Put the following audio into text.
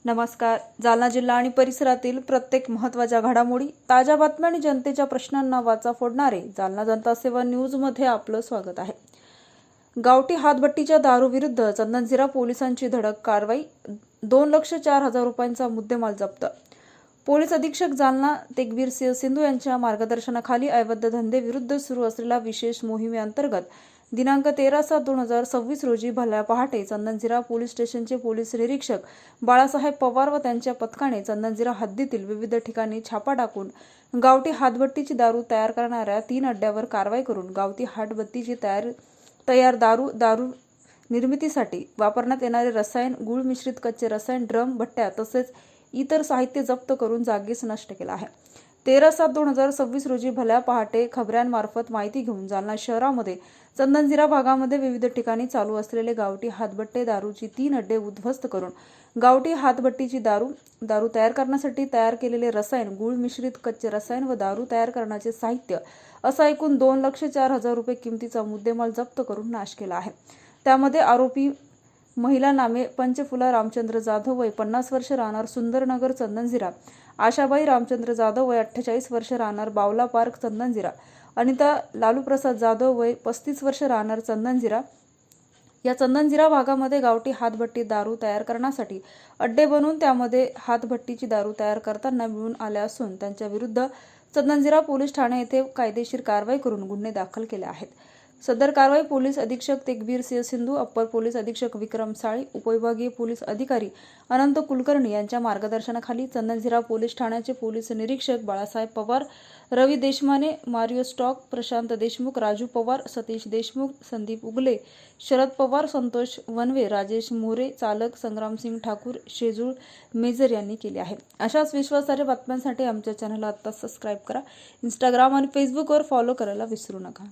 नमस्कार. जालना जिल्हा आणि परिसरातील प्रत्येक महत्त्वाच्या घडामोडी, ताज्या बातम्या आणि जनतेच्या प्रश्नांना वाचा फोडणारे जालना जनता सेवा न्यूजमध्ये आपलं स्वागत आहे. गावठी हातभट्टीच्या दारूविरुद्ध चंदनझिरा पोलिसांची धडक कारवाई. 2,04,000 रुपयांचा मुद्देमाल जप्त. पोलीस अधीक्षक जालना तेगबीर सिंधू यांच्या मार्गदर्शनाखाली अवैध धंदेविरुद्ध सुरू असलेल्या विशेष मोहिमेअंतर्गत दिनांक 13/7/2026 रोजी भल्या पहाटे चंदनझिरा पोलीस स्टेशनचे पोलीस निरीक्षक बाळासाहेब पवार व त्यांच्या पथकाने चंदनझिरा हद्दीतील विविध ठिकाणी छापा टाकून गावठी हातभट्टीची दारू तयार करणाऱ्या 3 अड्ड्यावर कारवाई करून गावठी हातभट्टीची तयार दारू निर्मितीसाठी वापरण्यात येणारे रसायन, गूळ मिश्रित कच्चे रसायन, ड्रम, भट्ट्या तसेच इतर साहित्य जप्त करून जागीच नष्ट केला आहे. 13/7/2026 रोजी भल्या पहाटे खबऱ्यांमार्फत माहिती घेऊन जालना शहरामध्ये चंदनझिरा भागामध्ये विविध ठिकाणी चालू असलेले गावठी हातभट्टे दारूची 3 अड्डे उद्ध्वस्त करून गावठी हातभट्टीची दारू तयार करण्यासाठी तयार केलेले रसायन, गूळ मिश्रित कच्चे रसायन व दारू तयार करण्याचे साहित्य असा एकूण 2,04,000 रुपये किमतीचा मुद्देमाल जप्त करून नाश केला आहे. त्यामध्ये आरोपी महिला नामे पंचफुला रामचंद्र जाधव वय 50 वर्ष राहणार सुंदरनगर चंदनझिरा, आशाबाई रामचंद्र जाधव वय 48 वर्ष राहणार बावला पार्क चंदनझिरा, अनिता लालूप्रसाद जाधव वय 35 वर्ष राहणार चंदनझिरा या चंदनझिरा भागामध्ये गावठी हातभट्टी दारू तयार करण्यासाठी अड्डे बनवून त्यामध्ये हातभट्टीची दारू तयार करताना मिळून आले असून त्यांच्या विरुद्ध चंदनझिरा पोलीस ठाणे येथे कायदेशीर कारवाई करून गुन्हे दाखल केले आहेत. सदर कारवाई पोलीस अधीक्षक तेगबीर सिंधू, अप्पर पोलीस अधीक्षक विक्रम साळी, उपविभागीय पोलीस अधिकारी अनंत कुलकर्णी यांच्या मार्गदर्शनाखाली चंदनझिरा पोलीस ठाण्याचे पोलीस निरीक्षक बाळासाहेब पवार, रवी देशमाने, मारियो स्टॉक, प्रशांत देशमुख, राजू पवार, सतीश देशमुख, संदीप उगले, शरद पवार, संतोष वनवे, राजेश मोरे, चालक संग्रामसिंग ठाकूर, शेजूळ मेजर यांनी केले आहे. अशाच विश्वासार्ह बातम्यांसाठी आमच्या चॅनलला आता सबस्क्राईब करा. इंस्टाग्राम आणि फेसबुकवर फॉलो करायला विसरू नका.